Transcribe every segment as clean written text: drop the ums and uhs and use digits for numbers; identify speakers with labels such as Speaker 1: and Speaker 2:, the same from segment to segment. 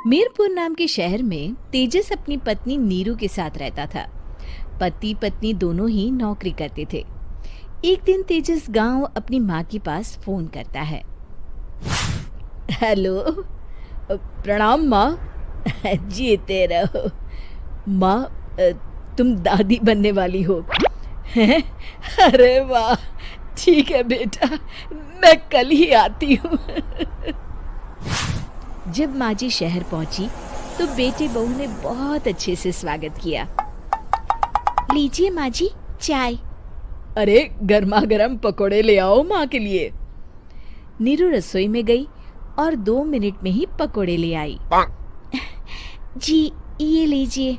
Speaker 1: मीरपुर नाम के शहर में तेजस अपनी पत्नी नीरू के साथ रहता था। पति पत्नी दोनों ही नौकरी करते थे। एक दिन तेजस गांव अपनी माँ के पास फोन करता है। हेलो, प्रणाम माँ। जीते रहो माँ, तुम दादी बनने वाली हो हैं? अरे वाह, ठीक है बेटा, मैं कल ही आती हूँ। जब माँ जी शहर पहुंची तो बेटे बहू ने बहुत अच्छे से स्वागत किया। लीजिए माँ जी, चाय। अरे गर्मा गर्म पकोड़े ले आओ माँ के लिए। नीरू रसोई में गई और 2 मिनट में ही पकोड़े ले आई। जी ये लीजिए।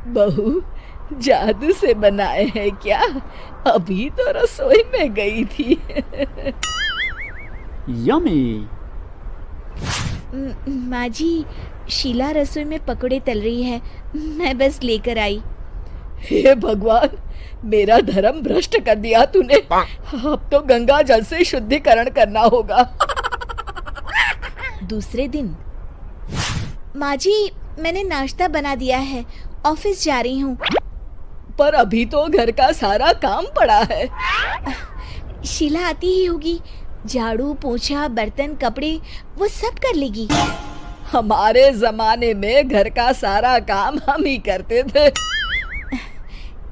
Speaker 1: बहू जादू से बनाए हैं क्या? अभी तो रसोई में गई थी।
Speaker 2: यम्मी।
Speaker 1: माँ जी, शीला रसोई में पकोड़े तल रही है, मैं बस लेकर आई। हे भगवान, मेरा धर्म भ्रष्ट कर दिया तूने। अब तो गंगा जल से शुद्धिकरण करना होगा। दूसरे दिन, माँ जी मैंने नाश्ता बना दिया है, ऑफिस जा रही हूँ। पर अभी तो घर का सारा काम पड़ा है। शीला आती ही होगी, झाड़ू पोछा बर्तन कपड़े वो सब कर लेगी। हमारे जमाने में घर का सारा काम हम ही करते थे।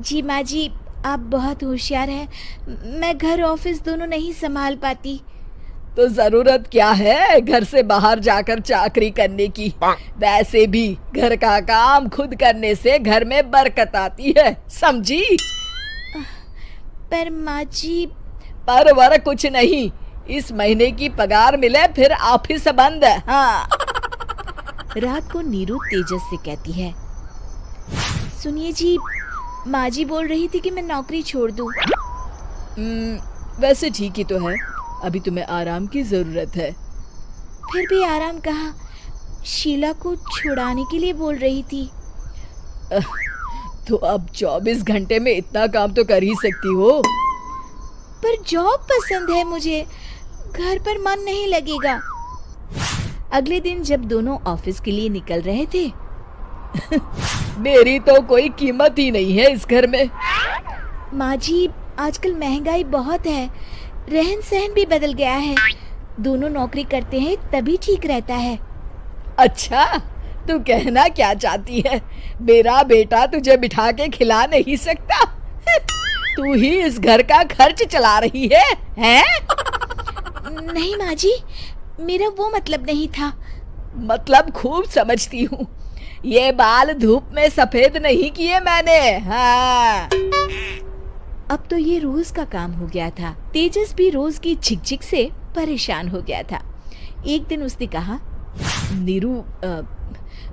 Speaker 1: जी माँ जी, आप बहुत होशियार हैं, मैं घर ऑफिस दोनों नहीं संभाल पाती। तो जरूरत क्या है घर से बाहर जाकर चाकरी करने की? वैसे भी घर का काम खुद करने से घर में बरकत आती है, समझी? पर माँ जी। पर वर कुछ नहीं, इस महीने की पगार मिले फिर ऑफिस बंद। हाँ। रात को नीरू तेजस से कहती है, सुनिए जी, माँ जी बोल रही थी कि मैं नौकरी छोड़ दूं। वैसे ठीक ही तो है, अभी तुम्हें आराम की जरूरत है। फिर भी आराम कहाँ, शीला को छुड़ाने के लिए बोल रही थी। तो अब 24 घंटे में इतना काम तो कर ही सकती हो। पर जॉब पसंद है मुझे, घर पर मन नहीं लगेगा। अगले दिन जब दोनों ऑफिस के लिए निकल रहे थे, मेरी तो कोई कीमत ही नहीं है इस घर में। माँ जी, आजकल महंगाई बहुत है, रहन सहन भी बदल गया है, दोनों नौकरी करते हैं तभी ठीक रहता है। अच्छा, तू कहना क्या चाहती है? मेरा बेटा तुझे बिठा के खिला नहीं सकता? तू ही इस घर का खर्च चला रही है, हैं? नहीं माँ जी, मेरा वो मतलब नहीं था। मतलब खूब समझती हूँ, ये बाल धूप में सफेद नहीं किए मैंने। हाँ। अब तो ये रोज का काम हो गया था। तेजस भी रोज की झिकझिक से परेशान हो गया था। एक दिन उसने कहा, नीरू,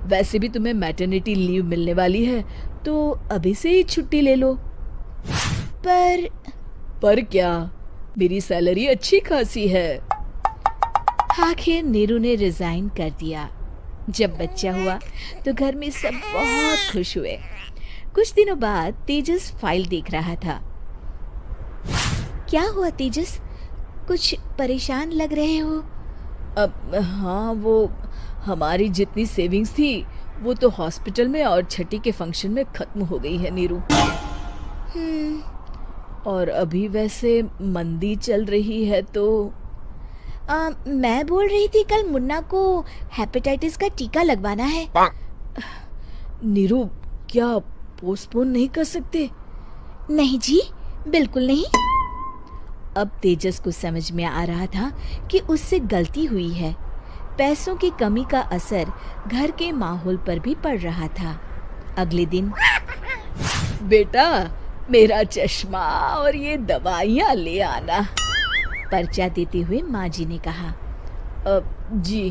Speaker 1: वैसे भी तुम्हें मैटरनिटी लीव मिलने वाली है, तो अभी से ही छुट्टी ले लो। पर क्या, मेरी सैलरी अच्छी खासी है। आखिर नीरू ने रिजाइन कर दिया। जब बच्चा हुआ तो घर में सब बहुत खुश हुए। कुछ दिनों बाद तेजस फाइल देख रहा था। क्या हुआ तेजस, कुछ परेशान लग रहे हो? हाँ, वो हमारी जितनी सेविंग्स थी वो तो हॉस्पिटल में और छठी के फंक्शन में खत्म हो गई है नीरू। और अभी वैसे मंदी चल रही है तो मैं बोल रही थी कल मुन्ना को हेपेटाइटिस का टीका लगवाना है। नीरू, क्या पोस्टपोन नहीं कर सकते? नहीं जी, बिल्कुल नहीं। अब तेजस को समझ में आ रहा था कि उससे गलती हुई है। पैसों की कमी का असर घर के माहौल पर भी पड़ रहा था। अगले दिन, बेटा मेरा चश्मा और ये दवाइयाँ ले आना, पर्चा देते हुए माँ जी ने कहा। जी।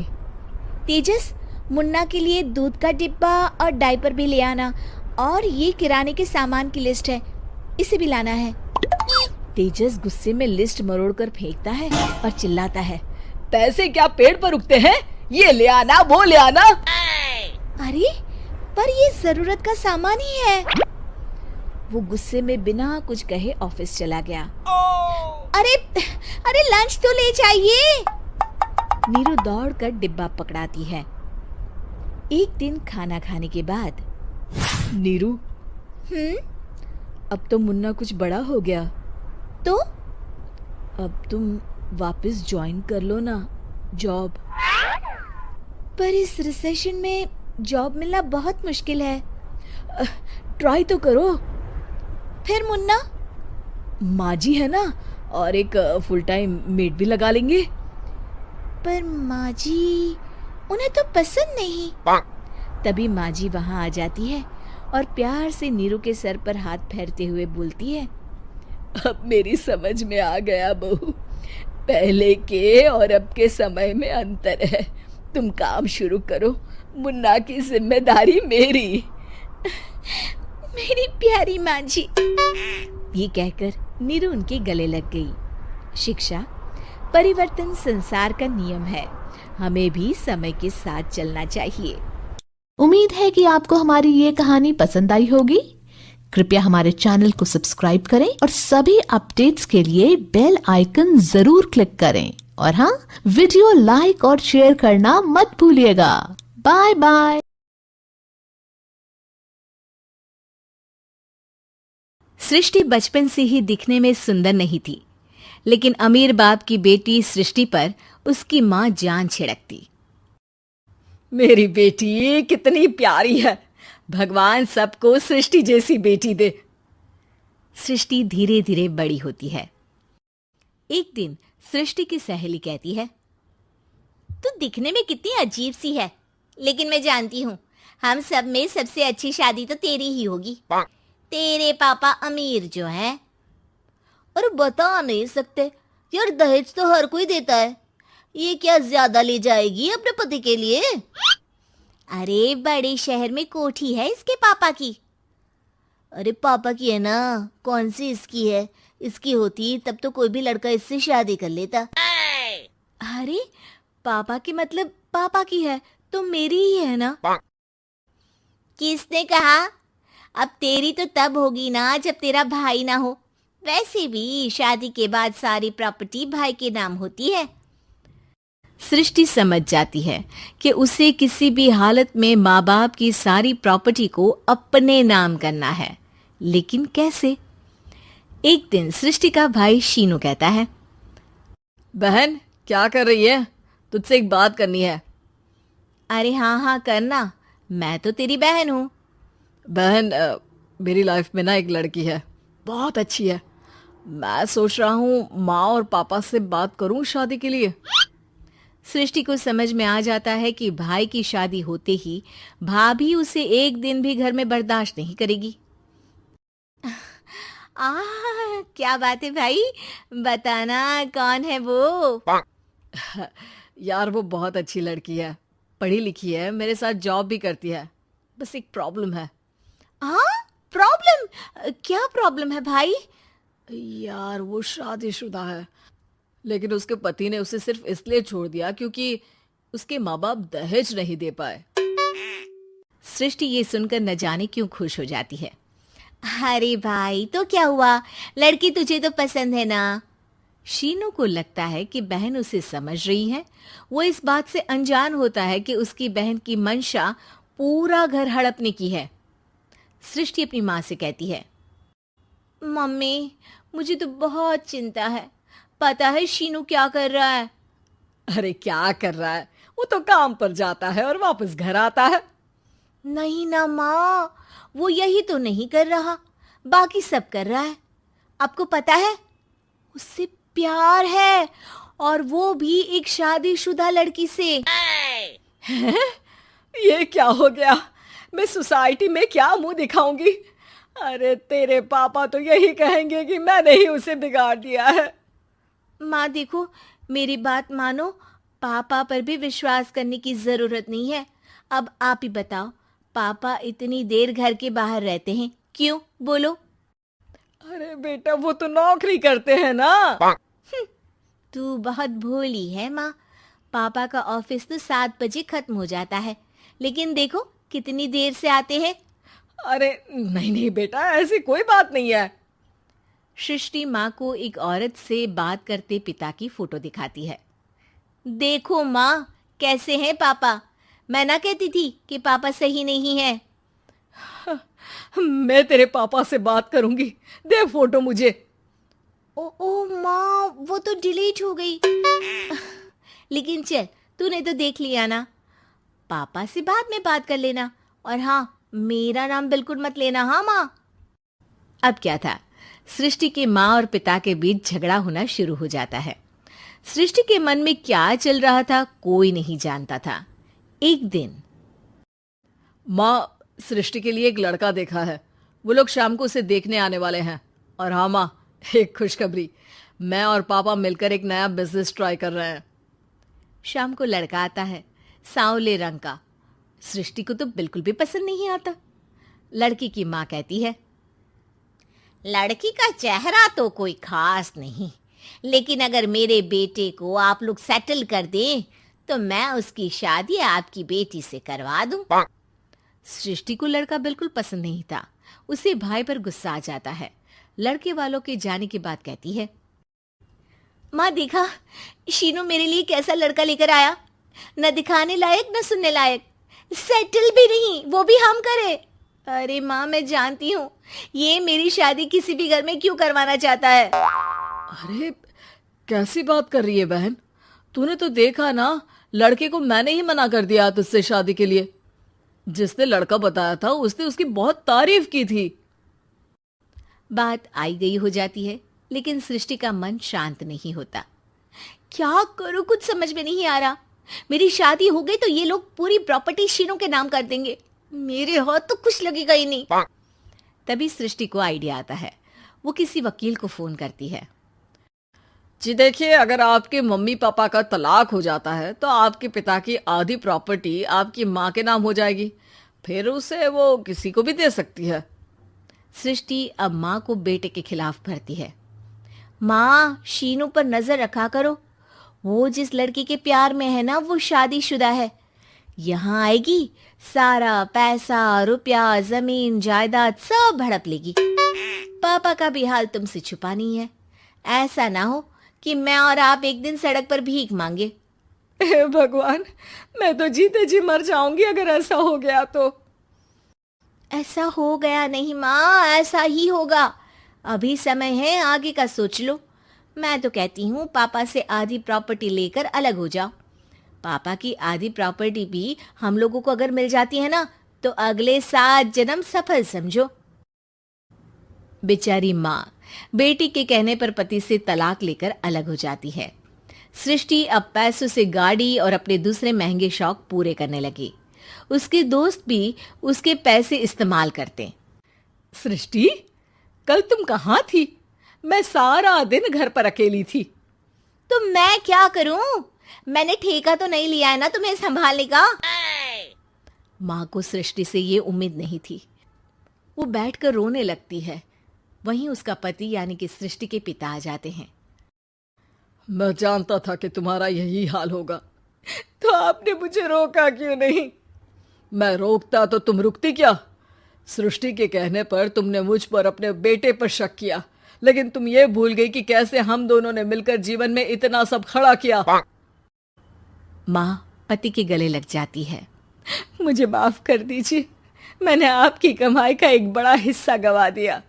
Speaker 1: तेजस, मुन्ना के लिए दूध का डिब्बा और डायपर भी ले आना, और ये किराने के सामान की लिस्ट है, इसे भी लाना है। तेजस गुस्से में लिस्ट मरोड़कर फेंकता है और चिल्लाता है, पैसे क्या पेड़ पर उगते हैं? ये ले आना, वो ले आना। अरे पर ये जरूरत का सामान ही है। वो गुस्से में बिना कुछ कहे ऑफिस चला गया। अरे लंच तो ले जाइए। नीरू दौड़कर डिब्बा पकड़ाती है। एक दिन खाना खाने के बाद, नीरू, अब तो मुन्ना कुछ बड़ा हो गया, तो अब तुम वापस ज्वाइन कर लो ना जॉब। पर इस रिसेशन में जॉब मिलना बहुत मुश्किल है। ट्राई तो करो। फिर मुन्ना, माँ जी है ना, और एक फुल टाइम मेड भी लगा लेंगे। पर माँ जी, उन्हें तो पसंद नहीं। तभी माँ जी वहाँ आ जाती है और प्यार से नीरू के सर पर हाथ फेरते हुए बोलती है, अब मेरी समझ में आ गया बहू, पहले के और अब के समय में अंतर है। तुम काम शुरू करो, मुन्ना की जिम्मेदारी मेरी। मेरी प्यारी माँ जी। ये कहकर नीरू उनके गले लग गई। शिक्षा, परिवर्तन संसार का नियम है, हमें भी समय के साथ चलना चाहिए।
Speaker 2: उम्मीद है कि आपको हमारी ये कहानी पसंद आई होगी। कृपया हमारे चैनल को सब्सक्राइब करें और सभी अपडेट्स के लिए बेल आइकन जरूर क्लिक करें। और हाँ, वीडियो लाइक और शेयर करना मत भूलिएगा। Bye bye.
Speaker 1: सृष्टि बचपन से ही दिखने में सुंदर नहीं थी, लेकिन अमीर बाप की बेटी सृष्टि पर उसकी माँ जान छिड़कती। मेरी बेटी कितनी प्यारी है, भगवान सबको सृष्टि जैसी बेटी दे। सृष्टि धीरे धीरे बड़ी होती है। एक दिन सृष्टि की सहेली कहती है, तू दिखने में कितनी अजीब सी है, लेकिन मैं जानती हूँ हम सब में सबसे अच्छी शादी तो तेरी ही होगी। तेरे पापा अमीर जो हैं। और बता नहीं सकते यार, दहेज तो हर कोई देता है, ये क्या ज्यादा ले जाएगी अपने पति के लिए? अरे बड़े शहर में कोठी है इसके पापा की। अरे पापा की है ना, कौन सी इसकी है? इसकी होती तब तो कोई भी लड़का इससे शादी कर लेता। अरे पापा की मतलब पापा की है तो मेरी ही है ना? किसने कहा? अब तेरी तो तब होगी ना जब तेरा भाई ना हो। वैसे भी शादी के बाद सारी प्रॉपर्टी भाई के नाम होती है। सृष्टि समझ जाती है कि उसे किसी भी हालत में माँ बाप की सारी प्रॉपर्टी को अपने नाम करना है, लेकिन कैसे? एक दिन सृष्टि का भाई शीनू कहता है, बहन क्या कर रही है? तुझसे एक बात करनी है। अरे हाँ हाँ करना, मैं तो तेरी बहन हूँ। बहन, मेरी लाइफ में ना एक लड़की है, बहुत अच्छी है। मैं सोच रहा हूँ माँ और पापा से बात करूँ शादी के लिए। सृष्टि को समझ में आ जाता है कि भाई की शादी होते ही भाभी उसे एक दिन भी घर में बर्दाश्त नहीं करेगी। क्या बात है भाई, बताना कौन है वो? यार वो बहुत अच्छी लड़की है, पढ़ी लिखी है, मेरे साथ जॉब भी करती है, बस एक प्रॉब्लम है। हाँ प्रॉब्लम? क्या प्रॉब्लम है भाई? यार वो शादीशुदा है, लेकिन उसके पति ने उसे सिर्फ इसलिए छोड़ दिया क्योंकि उसके माँ बाप दहेज नहीं दे पाए। सृष्टि ये सुनकर न जाने क्यों खुश हो जाती है। अरे भाई तो क्या हुआ, लड़की तुझे तो पसंद है ना? शीनू को लगता है कि बहन उसे समझ रही है। वो इस बात से अनजान होता है कि उसकी बहन की मंशा पूरा घर हड़पने की है। सृष्टि अपनी माँ से कहती है, मम्मी मुझे तो बहुत चिंता है, पता है शीनू क्या कर रहा है? अरे क्या कर रहा है, वो तो काम पर जाता है और वापस घर आता है। नहीं ना माँ, वो यही तो नहीं कर रहा, बाकी सब कर रहा है। आपको पता है उससे प्यार है, और वो भी एक शादीशुदा लड़की से। ये क्या हो गया, मैं सोसाइटी में क्या मुंह दिखाऊंगी? अरे तेरे पापा तो यही कहेंगे कि मैंने ही उसे बिगाड़ दिया है। माँ देखो, मेरी बात मानो, पापा पर भी विश्वास करने की जरूरत नहीं है। अब आप ही बताओ, पापा इतनी देर घर के बाहर रहते हैं क्यों, बोलो? अरे बेटा वो तो नौकरी करते हैं ना। तू बहुत भोली है माँ, पापा का ऑफिस तो 7 बजे खत्म हो जाता है, लेकिन देखो कितनी देर से आते हैं। अरे नहीं नहीं बेटा, ऐसी कोई बात नहीं है। सृष्टि माँ को एक औरत से बात करते पिता की फोटो दिखाती है। देखो माँ कैसे हैं पापा, मैं ना कहती थी कि पापा सही नहीं है।
Speaker 3: मैं तेरे पापा से बात करूंगी, दे फोटो मुझे।
Speaker 1: ओ माँ, वो तो डिलीट हो गई। लेकिन चल, तूने तो देख लिया ना। पापा से बाद में बात कर लेना, और हाँ, मेरा नाम बिल्कुल मत लेना। हाँ माँ। अब क्या था, सृष्टि के माँ और पिता के बीच झगड़ा होना शुरू हो जाता है। सृष्टि के मन में क्या चल रहा था कोई नहीं जानता था। एक दिन,
Speaker 3: माँ, सृष्टि के लिए एक लड़का देखा है, वो लोग शाम को उसे देखने आने वाले हैं। और हाँ माँ, एक खुशखबरी, मैं और पापा मिलकर एक नया बिजनेस ट्राई कर रहे हैं।
Speaker 1: शाम को लड़का आता है, सांवले रंग का। सृष्टि को तो बिल्कुल भी पसंद नहीं आता। लड़की की माँ कहती है, लड़की का चेहरा तो कोई खास नहीं, लेकिन अगर मेरे बेटे को आप लोग सेटल कर दें तो मैं उसकी शादी आपकी बेटी से करवा दूं। सृष्टि को लड़का बिल्कुल पसंद नहीं था। उसे भाई पर गुस्सा आ जाता है। लड़के वालों के जाने के बाद कहती है, माँ देखा, शीनू मेरे लिए कैसा लड़का लेकर आया, न दिखाने लायक न सुनने लायक, सेटल भी नहीं, वो भी हम करे। अरे माँ, मैं जानती हूँ ये मेरी शादी किसी भी घर में क्यों करवाना चाहता है।
Speaker 3: अरे कैसी बात कर रही है बहन, तूने तो देखा ना, लड़के को मैंने ही मना कर दिया तुझसे शादी के लिए। जिसने लड़का बताया था उसने उसकी बहुत तारीफ की थी।
Speaker 1: बात आई गई हो जाती है, लेकिन सृष्टि का मन शांत नहीं होता। क्या करूं, कुछ समझ में नहीं आ रहा। मेरी शादी हो गई तो ये लोग पूरी प्रॉपर्टी शीनू के नाम कर देंगे, मेरे हाथ तो कुछ लगेगा ही नहीं। तभी सृष्टि को आइडिया आता है। वो किसी वकील को फोन करती है।
Speaker 3: जी देखिए, अगर आपके मम्मी पापा का तलाक हो जाता है तो आपके पिता की आधी प्रॉपर्टी आपकी माँ के नाम हो जाएगी, फिर उसे वो किसी को भी दे सकती है।
Speaker 1: सृष्टि अब माँ को बेटे के खिलाफ भरती है। माँ, शीनू पर नजर रखा करो, वो जिस लड़की के प्यार में है ना, वो शादीशुदा है। यहाँ आएगी, सारा पैसा, रुपया, जमीन, जायदाद सब हड़प लेगी। पापा का भी हाल तुमसे छुपा नहीं है। ऐसा ना हो कि मैं और आप एक दिन सड़क पर भीख मांगे।
Speaker 3: हे भगवान, मैं तो जीते जी मर जाऊंगी अगर ऐसा हो गया तो।
Speaker 1: ऐसा हो गया नहीं माँ, ऐसा ही होगा। अभी समय है, आगे का सोच लो। मैं तो कहती हूँ पापा से आधी प्रॉपर्टी लेकर अलग हो जाओ। पापा की आधी प्रॉपर्टी भी हम लोगों को अगर मिल जाती है ना, तो अगले 7 जन्म सफल समझो। बेचारी माँ बेटी के कहने पर पति से तलाक लेकर अलग हो जाती है। सृष्टि अब पैसों से गाड़ी और अपने दूसरे महंगे शौक पूरे करने लगी। उसके दोस्त भी उसके पैसे इस्तेमाल करते।
Speaker 3: सृष्टि, कल तुम कहाँ थी? मैं सारा दिन घर पर अकेली थी।
Speaker 1: तो मैं क्या करूं? मैंने ठेका तो नहीं लिया है ना तुम्हें संभालने का। माँ को सृष्टि से ये उम्मीद नहीं थी। वो बैठकर रोने लगती है। वहीं उसका पति यानी कि सृष्टि के पिता आ जाते हैं।
Speaker 3: मैं जानता था कि तुम्हारा यही हाल होगा, तो आपने मुझे रोका क्यों नहीं? मैं रोकता तो तुम रुकती क्या? सृष्टि के कहने पर तुमने मुझ पर अपने बेटे पर शक किया, लेकिन तुम ये भूल गई कि कैसे हम दोनों ने मिलकर जीवन में इतना सब खड़ा किया।
Speaker 1: माँ पति के गले लग जाती है।
Speaker 3: मुझे माफ कर दीजिए, मैंने आपकी कमाई का एक बड़ा हिस्सा गवा दिया।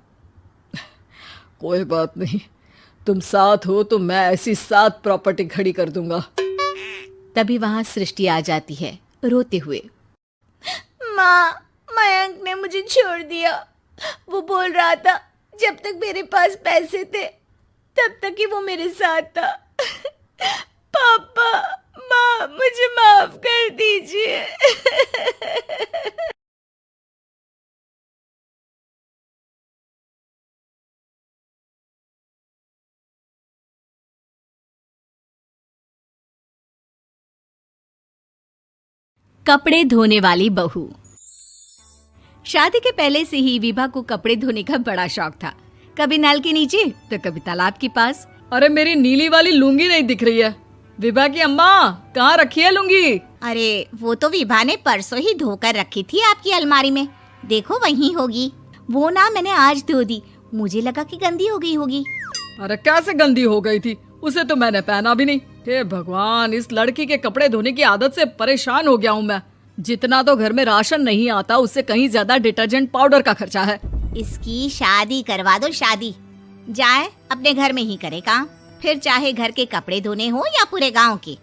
Speaker 3: कोई बात नहीं, तुम साथ हो तो मैं ऐसी 7 प्रॉपर्टी खड़ी कर दूंगा।
Speaker 1: तभी वहां सृष्टि आ जाती है रोते हुए। माँ, मयंक ने मुझे छोड़ दिया। वो बोल रहा था जब तक मेरे पास पैसे थे तब तक ही वो मेरे साथ था। पापा, माँ, मुझे माफ कर दीजिए। कपड़े धोने वाली बहू। शादी के पहले से ही विभा को कपड़े धोने का बड़ा शौक था। कभी नल के नीचे तो कभी तालाब के पास।
Speaker 3: अरे मेरी नीली वाली लुंगी नहीं दिख रही है। विभा की अम्मा, कहाँ रखी है लुंगी?
Speaker 4: अरे वो तो विभा ने परसों ही धोकर रखी थी आपकी अलमारी में, देखो वहीं होगी। वो ना मैंने आज धो दी, मुझे लगा कि गंदी हो गई होगी।
Speaker 3: अरे कैसे गंदी हो गई थी? उसे तो मैंने पहना भी नहीं। हे भगवान, इस लड़की के कपड़े धोने की आदत से परेशान हो गया हूँ मैं। जितना तो घर में राशन नहीं आता उससे कहीं ज्यादा डिटर्जेंट पाउडर का खर्चा है।
Speaker 4: इसकी शादी करवा दो, शादी। जाए अपने घर में ही करे काम, फिर चाहे घर के कपड़े धोने हो या पूरे गांव के।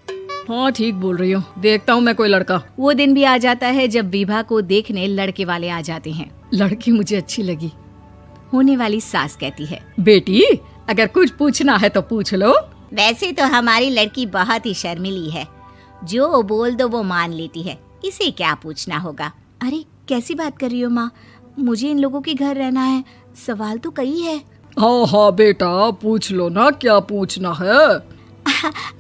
Speaker 3: हाँ ठीक बोल रही हो, देखता हूँ मैं कोई लड़का।
Speaker 1: वो दिन भी आ जाता है जब विभा को देखने लड़के वाले आ जाते हैं।
Speaker 3: लड़की मुझे अच्छी लगी।
Speaker 1: होने वाली सास कहती है,
Speaker 3: बेटी अगर कुछ पूछना है तो पूछ लो।
Speaker 4: वैसे तो हमारी लड़की बहुत ही शर्मीली है, जो बोल दो वो मान लेती है, इसे क्या पूछना होगा।
Speaker 1: अरे कैसी बात कर रही हो माँ, मुझे इन लोगों के घर रहना है, सवाल तो कई है।
Speaker 3: हाँ हाँ बेटा पूछ लो ना, क्या पूछना है।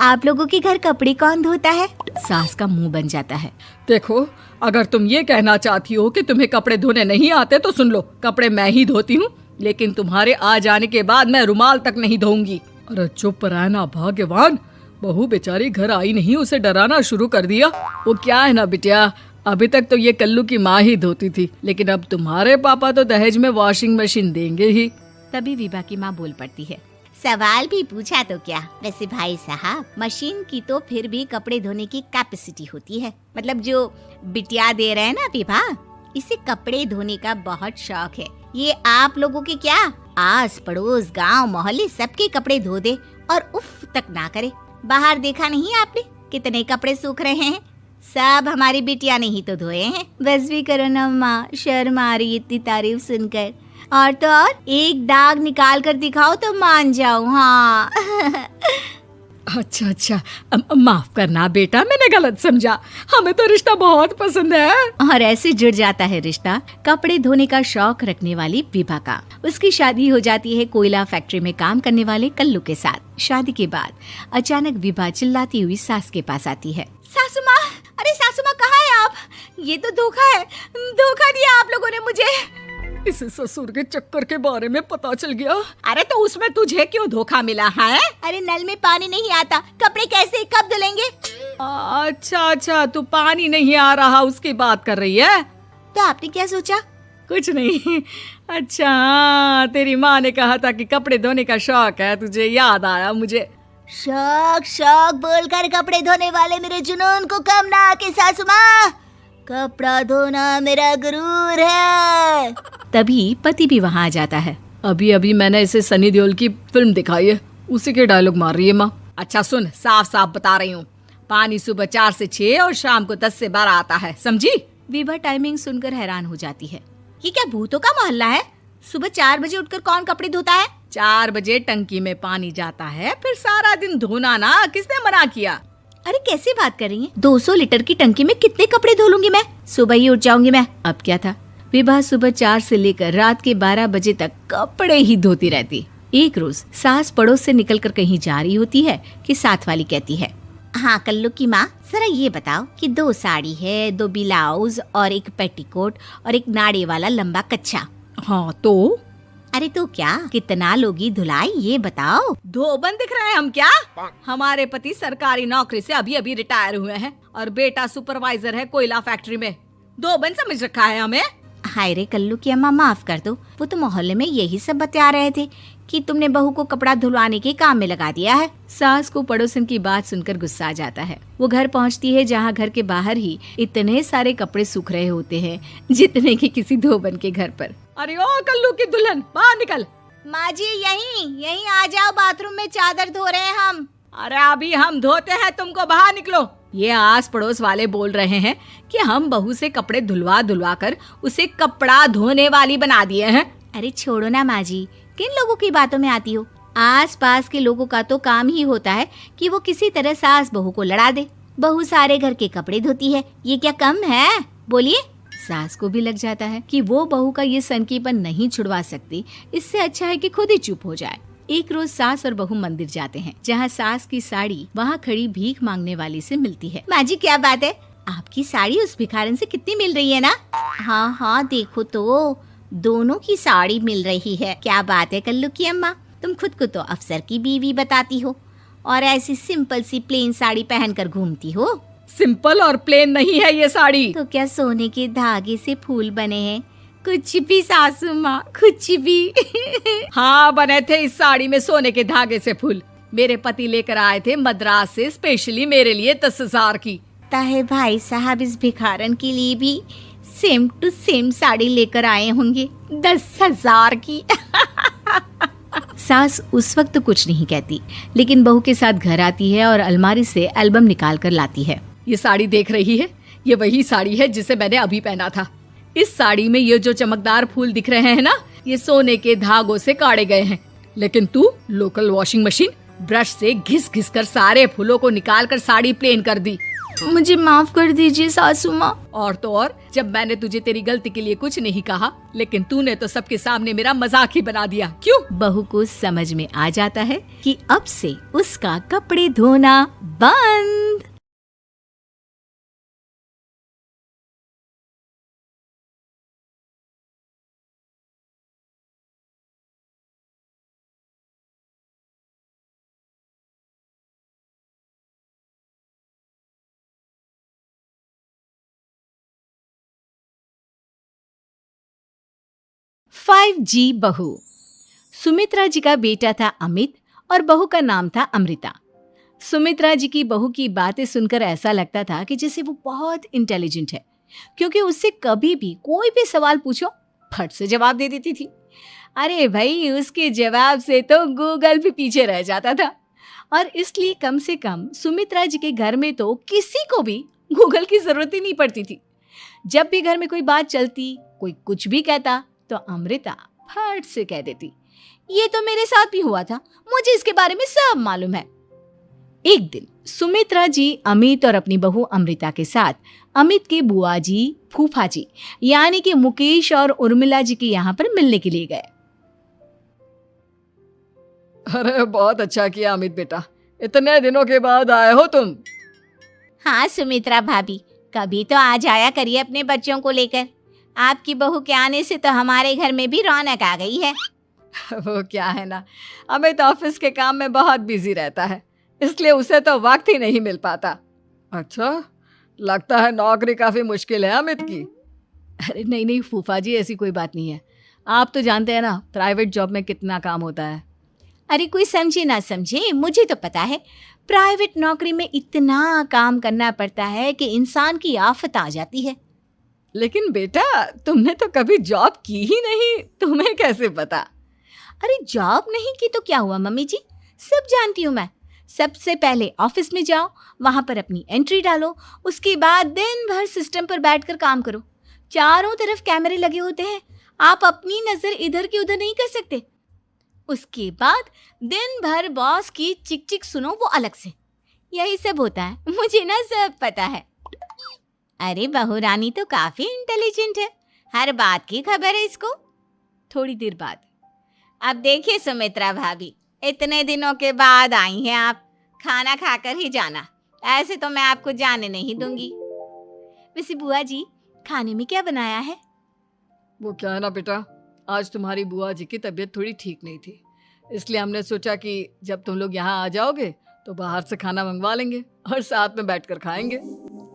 Speaker 1: आप लोगों के घर कपड़े कौन धोता है? सास का मुंह बन जाता है।
Speaker 3: देखो अगर तुम ये कहना चाहती हो कि तुम्हें कपड़े धोने नहीं आते तो सुन लो, कपड़े मैं ही धोती हूँ, लेकिन तुम्हारे आ जाने के बाद मैं रुमाल तक नहीं धोऊंगी। अरे चुप रहना भाग्यवान, बहू बेचारी घर आई नहीं, उसे डराना शुरू कर दिया। वो क्या है ना बिटिया, अभी तक तो ये कल्लू की माँ ही धोती थी, लेकिन अब तुम्हारे पापा तो दहेज में वॉशिंग मशीन देंगे ही।
Speaker 1: तभी विभा की माँ बोल पड़ती है,
Speaker 4: सवाल भी पूछा तो क्या। वैसे भाई साहब, मशीन की तो फिर भी कपड़े धोने की कैपेसिटी होती है। मतलब जो बिटिया दे रहे हैं ना विभा, इसे कपड़े धोने का बहुत शौक है। ये आप लोगों के क्या, आस पड़ोस गांव मोहल्ले सबके कपड़े धो दे और उफ तक ना करे। बाहर देखा नहीं आपने कितने कपड़े सूख रहे हैं, सब हमारी बिटिया ने ही तो धोए हैं।
Speaker 1: बस भी करो ना माँ, शर्म आ रही इतनी तारीफ सुनकर। और तो और एक दाग निकाल कर दिखाओ तो मान जाऊं। हाँ
Speaker 3: अच्छा माफ करना बेटा, मैंने गलत समझा, हमें तो रिश्ता बहुत पसंद है।
Speaker 1: और ऐसे जुड़ जाता है रिश्ता कपड़े धोने का शौक रखने वाली विभा का। उसकी शादी हो जाती है कोयला फैक्ट्री में काम करने वाले कल्लू के साथ। शादी के बाद अचानक विभा चिल्लाती हुई सास के पास आती है।
Speaker 4: सासू माँ, अरे सासू माँ कहाँ है आप? ये तो धोखा है, धोखा दिया आप लोगों ने मुझे।
Speaker 3: इसे ससुर के चक्कर के बारे में पता चल गया।
Speaker 4: अरे तो उसमें तुझे क्यों धोखा मिला है? अरे नल में पानी नहीं आता, कपड़े कैसे कब धुलेंगे?
Speaker 3: अच्छा तू पानी नहीं आ रहा उसकी बात कर रही है।
Speaker 4: तो आपने क्या सोचा?
Speaker 3: कुछ नहीं। अच्छा तेरी माँ ने कहा था कि कपड़े धोने का शौक है तुझे, याद आया मुझे।
Speaker 4: शौक बोलकर कपड़े धोने वाले मेरे जुनून को कम ना आके सासू माँ, कपड़ा धोना मेरा गुरूर है।
Speaker 1: तभी पति भी वहाँ आ जाता है।
Speaker 3: अभी मैंने इसे सनी देओल की फिल्म दिखाई है, उसी के डायलॉग मार रही है माँ। अच्छा सुन, साफ साफ बता रही हूँ, पानी सुबह 4 से 6 और शाम को 10 से 12 आता है, समझी?
Speaker 1: विभा टाइमिंग सुनकर हैरान हो जाती है।
Speaker 4: ये क्या भूतों का मोहल्ला है? सुबह 4 बजे उठकर कौन कपड़े धोता है?
Speaker 3: 4 बजे टंकी में पानी जाता है, फिर सारा दिन धोना ना, किसने मना किया?
Speaker 1: अरे कैसे बात कर रही हैं? 200 लीटर की टंकी में कितने कपड़े धो लूंगी मैं, सुबह ही उठ जाऊंगी मैं। अब क्या था, विभा सुबह 4 से लेकर रात के 12 बजे तक कपड़े ही धोती रहती। एक रोज सास पड़ोस से निकलकर कहीं जा रही होती है कि साथ वाली कहती है,
Speaker 4: हाँ कल्लू की माँ, जरा ये बताओ कि 2 साड़ी है, 2 ब्लाउज और एक पेटीकोट और एक नाड़े वाला लंबा कच्छा।
Speaker 3: हाँ तो?
Speaker 4: अरे तो क्या, कितना लोगी धुलाई ये बताओ।
Speaker 3: धोबन दिख रहे हैं हम क्या? हमारे पति सरकारी नौकरी से अभी रिटायर हुए हैं और बेटा सुपरवाइजर है कोयला फैक्ट्री में। धोबन समझ रखा है हमें?
Speaker 4: हाय रे कल्लू की अम्मा, माफ कर दो, वो तो मोहल्ले में यही सब बता रहे थे कि तुमने बहू को कपड़ा धुलवाने के काम में लगा दिया है।
Speaker 1: सास को पड़ोसन की बात सुनकर गुस्सा आ जाता है। वो घर पहुंचती है जहां घर के बाहर ही इतने सारे कपड़े सूख रहे होते हैं जितने कि किसी धोबन के घर पर।
Speaker 3: अरे ओ कल्लू की दुल्हन, बाहर निकल।
Speaker 4: माँ जी यहीं आ जाओ, बाथरूम में चादर धो रहे हैं हम।
Speaker 3: अरे अभी हम धोते हैं, तुमको बाहर निकलो। ये आस पड़ोस वाले बोल रहे हैं कि हम बहू से कपड़े धुलवा कर उसे कपड़ा धोने वाली बना दिए हैं।
Speaker 1: अरे छोड़ो ना माँ जी, किन लोगों की बातों में आती हो? आस पास के लोगों का तो काम ही होता है कि वो किसी तरह सास बहू को लड़ा दे। बहू सारे घर के कपड़े धोती है, ये क्या कम है? बोलिए। सास को भी लग जाता है कि वो बहू का ये सनकीपन नहीं छुड़वा सकती, इससे अच्छा है कि खुद ही चुप हो जाए। एक रोज सास और बहू मंदिर जाते हैं, जहाँ सास की साड़ी वहाँ खड़ी भीख मांगने वाली से मिलती है।
Speaker 4: माँ जी क्या बात है, आपकी साड़ी उस भिखारन से कितनी मिल रही है ना? हाँ देखो तो दोनों की साड़ी मिल रही है। क्या बात है कल्लू की अम्मा, तुम खुद को तो अफसर की बीवी बताती हो और ऐसी सिंपल सी प्लेन साड़ी पहनकर घूमती हो।
Speaker 3: सिंपल और प्लेन नहीं है ये साड़ी।
Speaker 1: तो क्या सोने के धागे से फूल बने हैं? कुछ भी सासू माँ, कुछ भी।
Speaker 3: हाँ बने थे इस साड़ी में सोने के धागे से फूल। मेरे पति लेकर आए थे मद्रास से स्पेशली मेरे लिए 10,000 की।
Speaker 4: लगता है भाई साहब इस भिखारन के लिए भी सेम टू सेम साड़ी लेकर आए होंगे 10,000 की। सास उस वक्त तो कुछ नहीं कहती, लेकिन बहू के साथ घर आती है और अलमारी से एल्बम निकाल कर लाती है।
Speaker 3: ये साड़ी देख रही है, ये वही साड़ी है जिसे मैंने अभी पहना था। इस साड़ी में ये जो चमकदार फूल दिख रहे हैं ना, ये सोने के धागों से काढ़े गए हैं। लेकिन तू लोकल वॉशिंग मशीन ब्रश से घिस घिस कर सारे फूलों को निकाल कर साड़ी प्लेन कर दी।
Speaker 4: मुझे माफ कर दीजिए सासू माँ।
Speaker 3: और तो और, जब मैंने तुझे तेरी गलती के लिए कुछ नहीं कहा, लेकिन तूने तो सबके सामने मेरा मजाक ही बना दिया। क्यों?
Speaker 4: बहू को समझ में आ जाता है कि अब से उसका कपड़े धोना बंद। फाइव जी बहू। सुमित्रा जी का बेटा था अमित और बहू का नाम था अमृता। सुमित्रा जी की बहू की बातें सुनकर ऐसा लगता था कि जैसे वो बहुत इंटेलिजेंट है, क्योंकि उससे कभी भी कोई भी सवाल पूछो फट से जवाब दे देती थी। अरे भाई, उसके जवाब से तो गूगल भी पीछे रह जाता था। और इसलिए कम से कम सुमित्रा जी के घर में तो किसी को भी गूगल की जरूरत ही नहीं पड़ती थी। जब भी घर में कोई बात चलती, कोई कुछ भी कहता, तो अमृता फट से कह देती, ये तो मेरे साथ भी हुआ था, मुझे इसके बारे में सब मालूम है। एक दिन सुमित्रा जी अमित और अपनी बहू अमृता के साथ अमित के बुआ जी, फूफा जी यानी कि मुकेश और उर्मिला जी के यहाँ पर मिलने के लिए गए।
Speaker 3: अरे बहुत अच्छा किया अमित बेटा, इतने दिनों के बाद आए हो तुम।
Speaker 4: हाँ सुमित्रा भाभी, कभी तो आ जाया करिए अपने बच्चों को लेकर। आपकी बहू के आने से तो हमारे घर में भी रौनक आ गई है।
Speaker 3: वो क्या है ना, अमित ऑफिस के काम में बहुत बिजी रहता है, इसलिए उसे तो वक्त ही नहीं मिल पाता। अच्छा, लगता है नौकरी काफी मुश्किल है अमित की। अरे नहीं नहीं फूफा जी, ऐसी कोई बात नहीं है। आप तो जानते हैं ना प्राइवेट जॉब में कितना काम होता है।
Speaker 4: अरे कोई समझे ना समझे, मुझे तो पता है प्राइवेट नौकरी में इतना काम करना पड़ता है कि इंसान की आफत आ जाती है।
Speaker 3: लेकिन बेटा, तुमने तो कभी जॉब की ही नहीं, तुम्हें कैसे पता?
Speaker 4: अरे जॉब नहीं की तो क्या हुआ मम्मी जी, सब जानती हूँ मैं। सबसे पहले ऑफिस में जाओ, वहां पर अपनी एंट्री डालो, उसके बाद दिन भर सिस्टम पर बैठकर काम करो। चारों तरफ कैमरे लगे होते हैं, आप अपनी नजर इधर की उधर नहीं कर सकते। उसके बाद दिन भर बॉस की चिक चिक सुनो, वो अलग से। यही सब होता है, मुझे ना सब पता है। अरे बहू रानी तो काफी इंटेलिजेंट है, हर बात की खबर है इसको। थोड़ी देर बाद, अब देखिए सुमित्रा भाभी, इतने दिनों के बाद आई हैं आप, खाना खाकर ही जाना, ऐसे तो मैं आपको जाने नहीं दूंगी। वैसे बुआ जी, खाने में क्या बनाया है?
Speaker 3: वो क्या है ना बेटा, आज तुम्हारी बुआ जी की तबीयत थोड़ी ठीक नहीं थी, इसलिए हमने सोचा कि जब तुम लोग यहाँ आ जाओगे तो बाहर से खाना मंगवा लेंगे और साथ में बैठकर खाएंगे।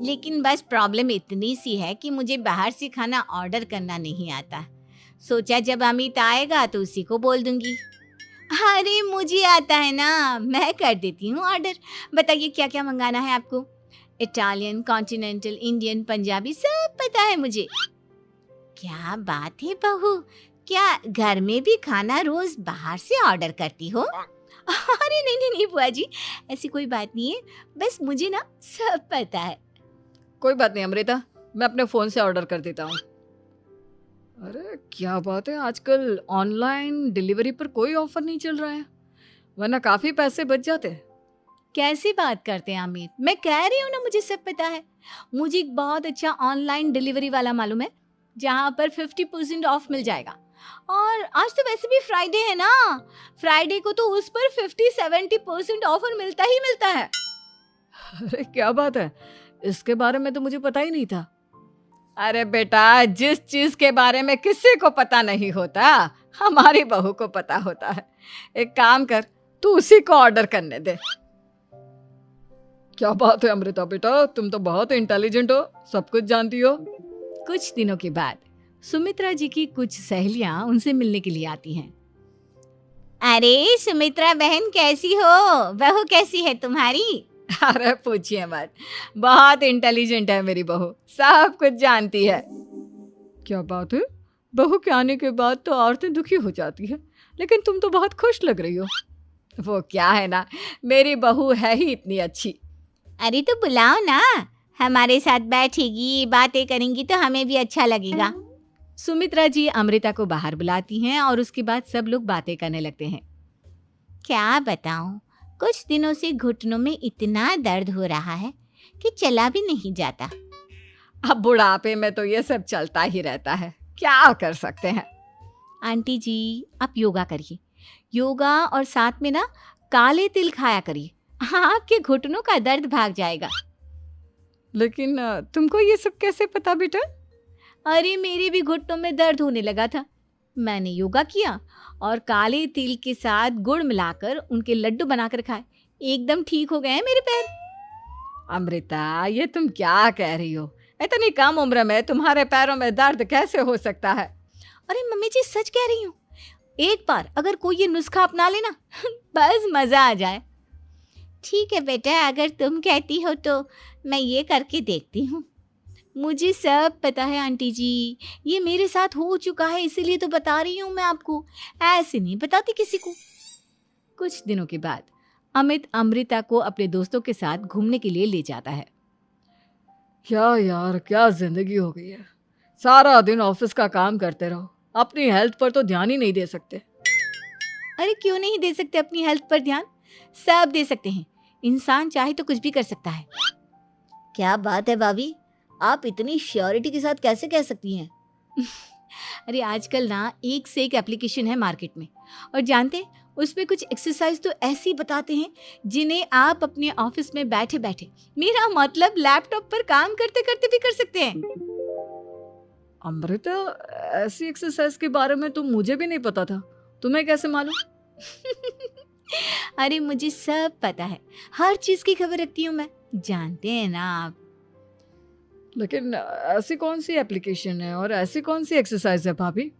Speaker 4: लेकिन बस प्रॉब्लम इतनी सी है कि मुझे बाहर से खाना ऑर्डर करना नहीं आता। सोचा जब अमित आएगा तो उसी को बोल दूंगी। अरे मुझे आता है ना, मैं कर देती हूँ ऑर्डर। बताइए क्या क्या मंगाना है आपको? इटालियन, कॉन्टिनेंटल, इंडियन, पंजाबी, सब पता है मुझे। क्या बात है बहू, क्या घर में भी खाना रोज बाहर से ऑर्डर करती हो? अरे नहीं नहीं नहीं बुआ जी, ऐसी कोई बात नहीं है, बस मुझे ना सब पता है।
Speaker 3: कोई बात नहीं अमृता, मैं अपने फोन से ऑर्डर कर देता हूँ। अरे क्या बात है, आजकल ऑनलाइन डिलीवरी पर कोई ऑफर नहीं चल रहा है, वरना काफी पैसे बच जाते हैं।
Speaker 4: कैसी बात करते हैं अमित, मैं कह रही हूँ ना मुझे सब पता है। मुझे एक बहुत अच्छा ऑनलाइन डिलीवरी वाला मालूम है, जहाँ पर 50% ऑफ मिल जाएगा। और आज तो वैसे भी फ्राइडे है ना, फ्राइडे को तो उस पर 50-70% ऑफर मिलता ही मिलता है।
Speaker 3: अरे क्या बात है, इसके बारे में तो मुझे पता ही नहीं था। अरे बेटा, जिस चीज के बारे में किसी को पता नहीं होता, हमारी बहू को पता होता है। एक काम कर, तू उसी को ऑर्डर करने दे। क्या बात है अमृता बेटा, तुम तो बहुत इंटेलिजेंट हो, सब कुछ जानती हो।
Speaker 4: कुछ दिनों के बाद सुमित्रा जी की कुछ सहेलियां उनसे मिलने के लिए आती हैं। अरे सुमित्रा बहन कैसी हो, बहू कैसी है तुम्हारी?
Speaker 3: अरे पूछिए मत, बहुत इंटेलिजेंट है मेरी बहू, सब कुछ जानती है। क्या बात है, बहू के आने के बाद तो औरतें दुखी हो जाती है, लेकिन तुम तो बहुत खुश लग रही हो। वो क्या है ना, मेरी बहू है ही इतनी अच्छी।
Speaker 4: अरे तो बुलाओ ना, हमारे साथ बैठेगी, बातें करेंगी तो हमें भी अच्छा लगेगा।
Speaker 1: सुमित्रा जी अमृता को बाहर बुलाती हैं और उसके बाद सब लोग बातें करने लगते हैं।
Speaker 4: क्या बताऊं, कुछ दिनों से घुटनों में इतना दर्द हो रहा है कि चला भी नहीं जाता।
Speaker 3: अब बुढ़ापे में तो ये सब चलता ही रहता है, क्या कर सकते हैं।
Speaker 1: आंटी जी आप योगा करिए, योगा और साथ में ना काले तिल खाया करिए, आपके घुटनों का दर्द भाग जाएगा।
Speaker 3: लेकिन तुमको ये सब कैसे पता बेटा?
Speaker 1: अरे मेरे भी घुटनों में दर्द होने लगा था, मैंने योगा किया और काले तिल के साथ गुड़ मिलाकर उनके लड्डू बनाकर खाए, एकदम ठीक हो गए हैं मेरे पैर।
Speaker 3: अमृता ये तुम क्या कह रही हो, इतनी कम उम्र में तुम्हारे पैरों में दर्द कैसे हो सकता है?
Speaker 1: अरे मम्मी जी सच कह रही हूँ, एक बार अगर कोई ये नुस्खा अपना लेना बस मजा आ जाए।
Speaker 4: ठीक है बेटा, अगर तुम कहती हो तो मैं ये करके देखती हूँ।
Speaker 1: मुझे सब पता है आंटी जी, ये मेरे साथ हो चुका है, इसीलिए तो बता रही हूँ मैं आपको, ऐसे नहीं बताती किसी को। कुछ दिनों के बाद अमित अमृता को अपने दोस्तों के साथ घूमने के लिए ले जाता है।
Speaker 3: क्या यार, क्या जिंदगी हो गई है, सारा दिन ऑफिस का काम करते रहो, अपनी हेल्थ पर तो ध्यान ही नहीं दे सकते।
Speaker 1: अरे क्यों नहीं दे सकते अपनी हेल्थ पर ध्यान, सब दे सकते हैं, इंसान चाहे तो कुछ भी कर सकता है।
Speaker 5: क्या बात है भाभी, आप इतनी श्योरिटी के साथ कैसे कह सकती हैं?
Speaker 1: अरे आजकल ना एक से एक एप्लीकेशन है मार्केट में, और जानते हैं उसमें कुछ एक्सरसाइज तो ऐसी बताते हैं जिन्हें आप अपने ऑफिस में बैठे बैठे, मेरा मतलब लैपटॉप पर काम करते करते भी कर सकते हैं।
Speaker 3: अमृता ऐसी एक्सरसाइज के बारे में तो मुझे भी नहीं पता था, तुम्हें कैसे मालूम?
Speaker 1: अरे मुझे सब पता है, हर चीज की खबर रखती हूँ मैं, जानते हैं ना आप।
Speaker 3: लेकिन ऐसी कौन सी एप्लीकेशन है और ऐसी कौन सी एक्सरसाइज है भाभी?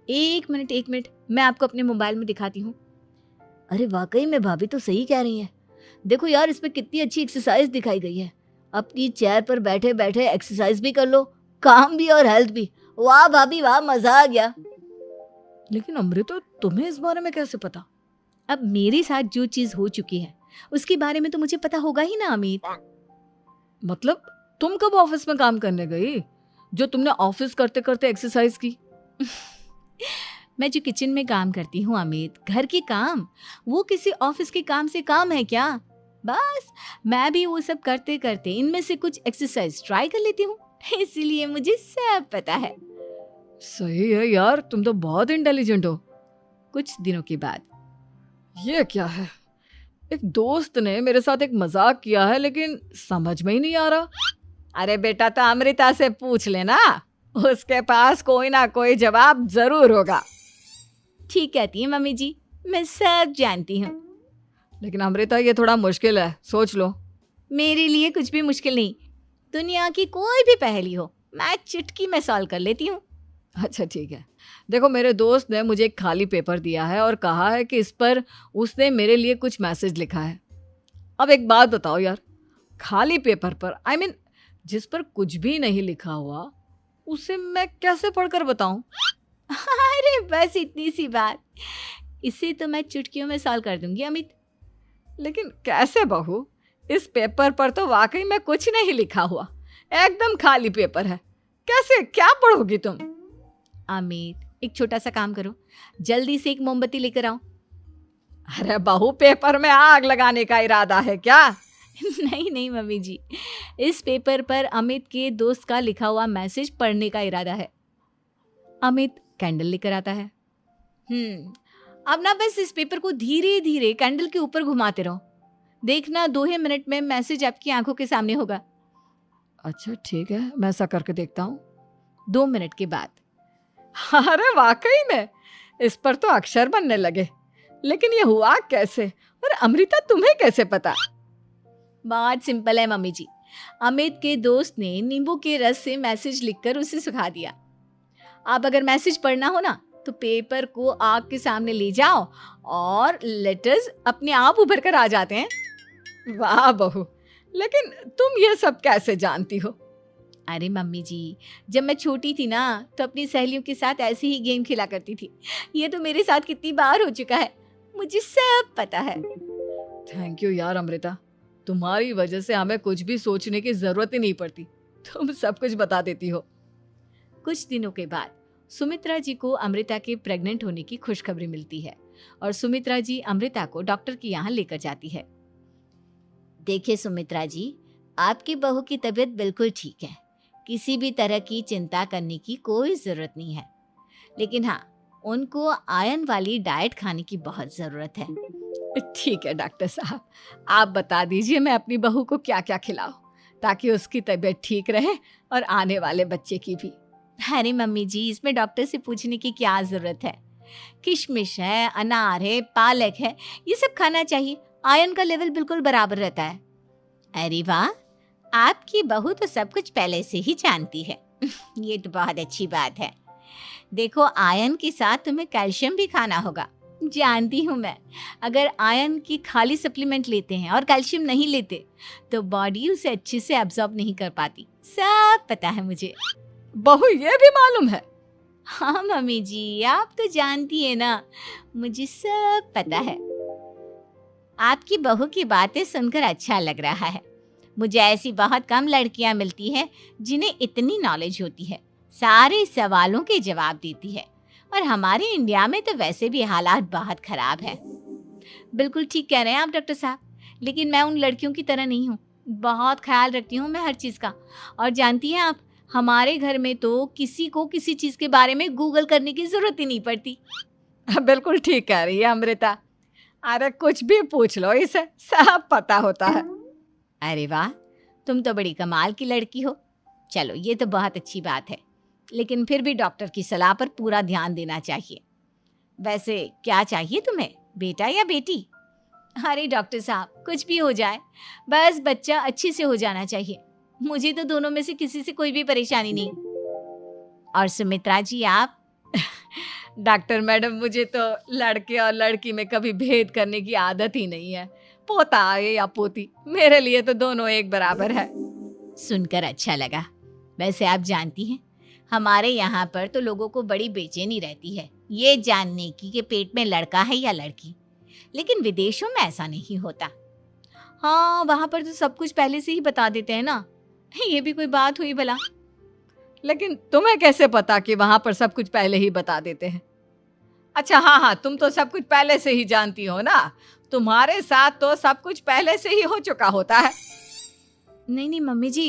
Speaker 1: एक मिनट मैं आपको अपने मोबाइल में दिखाती हूँ।
Speaker 5: अरे वाकई में भाभी तो सही कह रही हैं। देखो यार, इसमें कितनी अच्छी एक्सरसाइज दिखाई गई है, अपनी चेयर पर बैठे बैठे एक्सरसाइज भी कर लो, काम भी और हेल्थ भी। वाह भाभी वाह, मजा आ गया।
Speaker 3: लेकिन अमृता तुम्हें इस बारे में कैसे पता?
Speaker 1: अब मेरे साथ जो चीज हो चुकी है उसके बारे में तो मुझे पता होगा ही ना अमित।
Speaker 3: मतलब तुम कब ऑफिस में काम करने गई जो तुमने ऑफिस करते करते एक्सरसाइज की?
Speaker 1: मैं जो किचन में काम करती हूँ अमित, घर के काम, वो किसी ऑफिस के काम से काम है क्या? बस मैं भी वो सब करते करते इनमें से कुछ एक्सरसाइज ट्राई कर लेती हूँ, इसीलिए मुझे सब पता है।
Speaker 3: सही है यार, तुम तो बहुत इंटेलिजेंट हो।
Speaker 1: कुछ दिनों के बाद
Speaker 3: ये क्या है, एक दोस्त ने मेरे साथ एक मजाक किया है लेकिन समझ में ही नहीं आ रहा। अरे बेटा तो अमृता से पूछ लेना, उसके पास कोई ना कोई जवाब जरूर होगा।
Speaker 1: ठीक कहती है मम्मी जी, मैं सब जानती हूँ।
Speaker 3: लेकिन अमृता ये थोड़ा मुश्किल है, सोच लो।
Speaker 1: मेरे लिए कुछ भी मुश्किल नहीं, दुनिया की कोई भी पहेली हो मैं चुटकी में सॉल्व कर लेती हूँ।
Speaker 3: अच्छा ठीक है, देखो मेरे दोस्त ने मुझे एक खाली पेपर दिया है और कहा है कि इस पर उसने मेरे लिए कुछ मैसेज लिखा है। अब एक बात बताओ यार, खाली पेपर पर I mean, जिस पर कुछ भी नहीं लिखा हुआ उसे मैं कैसे पढ़कर बताऊं?
Speaker 1: अरे बस इतनी सी बात, इसे तो मैं चुटकियों में सॉल्व कर दूंगी अमित।
Speaker 3: लेकिन कैसे बहू, इस पेपर पर तो वाकई में कुछ नहीं लिखा हुआ, एकदम खाली पेपर है, कैसे क्या पढ़ोगी तुम?
Speaker 1: अमित एक छोटा सा काम करो, जल्दी से एक मोमबत्ती लेकर आओ।
Speaker 3: अरे बहू, पेपर में आग लगाने का इरादा है क्या?
Speaker 1: नहीं मम्मी जी, इस पेपर पर अमित के दोस्त का लिखा हुआ मैसेज पढ़ने का इरादा है। अमित कैंडल लेकर आता है। अब ना बस इस पेपर को धीरे धीरे कैंडल के ऊपर घुमाते रहो, देखना 2 ही मिनट में मैसेज आपकी आंखों के सामने होगा।
Speaker 3: अच्छा ठीक है, मैं ऐसा करके देखता हूँ।
Speaker 1: 2 मिनट के बाद
Speaker 3: अरे वाकई में इस पर तो अक्षर बनने लगे, लेकिन ये हुआ कैसे? और अमृता तुम्हें कैसे पता?
Speaker 1: बहुत सिंपल है मम्मी जी, अमित के दोस्त ने नींबू के रस से मैसेज लिखकर उसे सुखा दिया। आप अगर मैसेज पढ़ना हो ना तो पेपर को आग के सामने ले जाओ और लेटर्स अपने आप उभर कर आ जाते हैं।
Speaker 3: वाह बहू, लेकिन तुम ये सब कैसे जानती हो?
Speaker 1: अरे मम्मी जी, जब मैं छोटी थी ना तो अपनी सहेलियों के साथ ऐसे ही गेम खेला करती थी। ये तो मेरे साथ कितनी बार हो चुका है, मुझे सब पता है।
Speaker 3: थैंक यू यार अमृता, तुम्हारी वजह से हमें कुछ भी सोचने की जरूरत ही नहीं पड़ती, तुम सब कुछ बता देती हो।
Speaker 1: कुछ दिनों के बाद सुमित्रा जी को अमृता के प्रेग्नेंट होने की खुशखबरी मिलती है और सुमित्रा जी अमृता को डॉक्टर के यहाँ लेकर जाती है।
Speaker 5: देखिए सुमित्रा जी, आपकी बहू की तबीयत बिल्कुल ठीक है, किसी भी तरह की चिंता करने की कोई ज़रूरत नहीं है। लेकिन हाँ, उनको आयरन वाली डाइट खाने की बहुत ज़रूरत है।
Speaker 3: ठीक है डॉक्टर साहब, आप बता दीजिए मैं अपनी बहू को क्या क्या खिलाऊं ताकि उसकी तबीयत ठीक रहे और आने वाले बच्चे की भी।
Speaker 1: अरे मम्मी जी, इसमें डॉक्टर से पूछने की क्या ज़रूरत है। किशमिश है, अनार है, पालक है, ये सब खाना चाहिए, आयरन का लेवल बिल्कुल बराबर रहता है।
Speaker 4: अरे वाह, आपकी बहू तो सब कुछ पहले से ही जानती है। ये तो बहुत अच्छी बात है। देखो, आयरन के साथ तुम्हें कैल्शियम भी खाना होगा।
Speaker 1: जानती हूँ मैं, अगर आयरन की खाली सप्लीमेंट लेते हैं और कैल्शियम नहीं लेते तो बॉडी उसे अच्छे से एब्जॉर्ब नहीं कर पाती। सब पता है मुझे।
Speaker 3: बहू ये भी मालूम है?
Speaker 1: हाँ मम्मी जी, आप तो जानती है ना, मुझे सब पता है।
Speaker 4: आपकी बहू की बातें सुनकर अच्छा लग रहा है। मुझे ऐसी बहुत कम लड़कियां मिलती हैं जिन्हें इतनी नॉलेज होती है, सारे सवालों के जवाब देती है। और हमारे इंडिया में तो वैसे भी हालात बहुत खराब है।
Speaker 1: बिल्कुल ठीक कह रहे हैं आप डॉक्टर साहब, लेकिन मैं उन लड़कियों की तरह नहीं हूँ। बहुत ख्याल रखती हूँ मैं हर चीज़ का। और जानती हैं आप, हमारे घर में तो किसी को किसी चीज़ के बारे में गूगल करने की ज़रूरत ही नहीं पड़ती।
Speaker 3: बिल्कुल ठीक कह रही है अमृता, अरे कुछ भी पूछ लो, इसे सब पता होता है।
Speaker 4: अरे वाह, तुम तो बड़ी कमाल की लड़की हो। चलो, ये तो बहुत अच्छी बात है, लेकिन फिर भी डॉक्टर की सलाह पर पूरा ध्यान देना चाहिए। वैसे क्या चाहिए तुम्हें, बेटा या बेटी?
Speaker 1: अरे डॉक्टर साहब, कुछ भी हो जाए, बस बच्चा अच्छे से हो जाना चाहिए। मुझे तो दोनों में से किसी से कोई भी परेशानी नहीं।
Speaker 4: और सुमित्रा जी आप?
Speaker 3: डॉक्टर मैडम, मुझे तो लड़के और लड़की में कभी भेद करने की आदत ही नहीं है। पोता आए या पोती, मेरे लिए तो दोनों एक बराबर है।
Speaker 4: सुनकर अच्छा लगा। वैसे आप जानती हैं, हमारे यहाँ पर तो लोगों को बड़ी बेचैनी रहती है ये जानने की कि पेट में लड़का है या लड़की, लेकिन विदेशों में ऐसा नहीं होता।
Speaker 1: हाँ, वहाँ पर तो सब कुछ पहले से ही बता देते हैं ना। ये भी कोई बात हुई भला?
Speaker 3: लेकिन तुम्हें कैसे पता कि वहां पर सब कुछ पहले ही बता देते हैं? अच्छा हाँ, तुम तो सब कुछ पहले से ही जानती हो ना, तुम्हारे साथ तो सब कुछ पहले से ही हो चुका होता है।
Speaker 1: नहीं मम्मी जी,